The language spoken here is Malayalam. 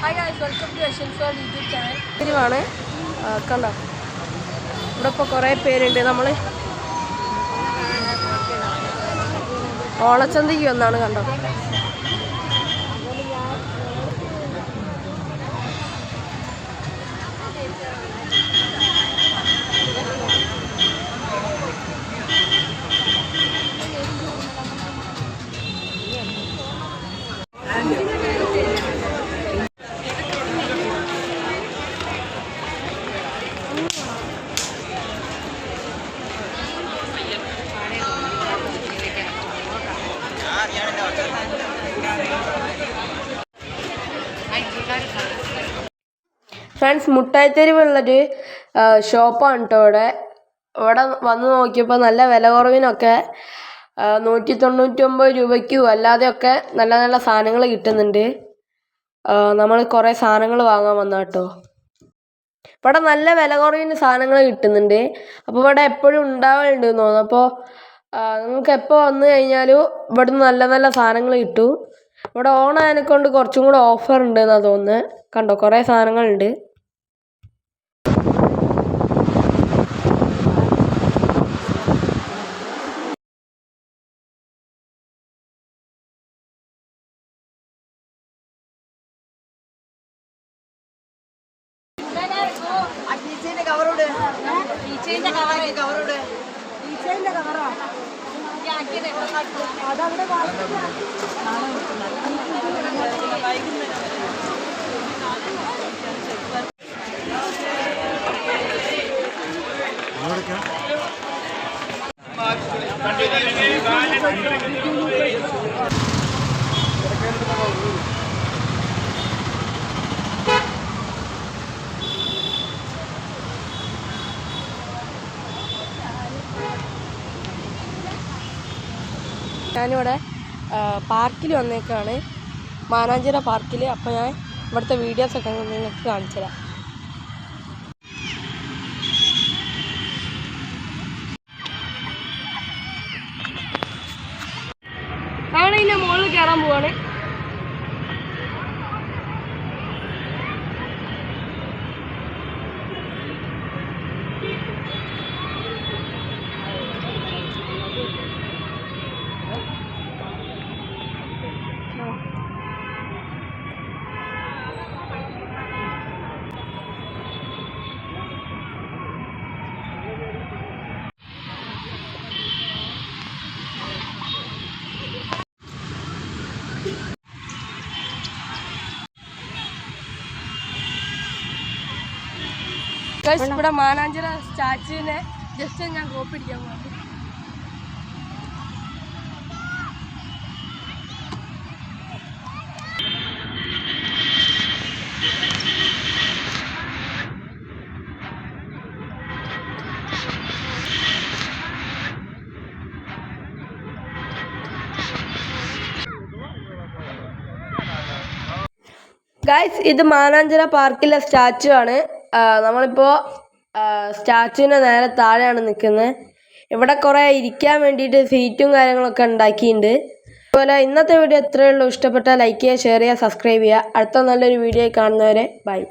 Hi guys, welcome to Yashwanth world YouTube channel. ഇതിലാണ് കണ്ടോ, ഇവിടെ ഇപ്പോൾ കുറേ പേരുണ്ട്. നമ്മൾ ഓളച്ചന്തയ്ക്ക് വന്നാണ് കണ്ടോ. ഫ്രണ്ട്സ്, മുട്ടായിത്തെരുവുള്ളൊരു ഷോപ്പാണ് കേട്ടോ. ഇവിടെ വന്ന് നോക്കിയപ്പോൾ നല്ല വില കുറവിനൊക്കെ 199 രൂപയ്ക്കും അല്ലാതെയൊക്കെ നല്ല നല്ല സാധനങ്ങൾ കിട്ടുന്നുണ്ട്. നമ്മൾ കുറേ സാധനങ്ങൾ വാങ്ങാൻ വന്ന കേട്ടോ. ഇവിടെ നല്ല വില കുറവിന് സാധനങ്ങൾ കിട്ടുന്നുണ്ട്. അപ്പോൾ ഇവിടെ എപ്പോഴും ഉണ്ടാവലുണ്ട് എന്ന് തോന്നുന്നു. അപ്പോൾ നിങ്ങൾക്ക് എപ്പോൾ വന്നു കഴിഞ്ഞാലും ഇവിടുന്ന് നല്ല നല്ല സാധനങ്ങൾ കിട്ടും. ഇവിടെ ഓണായതിനെക്കൊണ്ട് കുറച്ചും കൂടെ ഓഫർ ഉണ്ട് എന്നാണ് തോന്നുന്നത്. കണ്ടോ, കുറേ സാധനങ്ങളുണ്ട്. ഞാനിവിടെ പാർക്കിൽ വന്നേക്കാണ്, മാനാഞ്ചിറ പാർക്കിൽ. അപ്പോൾ ഞാൻ ഇവിടുത്തെ വീഡിയോസൊക്കെ നിങ്ങൾക്ക് കാണിച്ചു തരാം. അവിടെ ഇതിൻ്റെ മുകളിൽ കയറാൻ പോവാണ്. ഇവിടെ മാനാഞ്ചിറ സ്റ്റാച്യുവിനെ ജസ്റ്റ് ഞാൻ കോപ്പി അടിക്കാൻ പോകും. ഗൈസ്, ഇത് മാനാഞ്ചിറ പാർക്കിലെ സ്റ്റാച്ചു ആണ്. നമ്മളിപ്പോൾ സ്റ്റാച്ചുവിൻ്റെ നേരെ താഴെയാണ് നിൽക്കുന്നത്. ഇവിടെ കുറേ ഇരിക്കാൻ വേണ്ടിയിട്ട് സീറ്റും കാര്യങ്ങളൊക്കെ ഉണ്ടാക്കിയിട്ടുണ്ട്. അതുപോലെ ഇന്നത്തെ വീഡിയോ ഇത്രയേ ഉള്ളൂ. ഇഷ്ടപ്പെട്ടാൽ ലൈക്ക് ചെയ്യുക, ഷെയർ ചെയ്യുക, സബ്സ്ക്രൈബ് ചെയ്യുക. അടുത്ത നല്ലൊരു വീഡിയോ കാണുന്നവരെ ബൈ.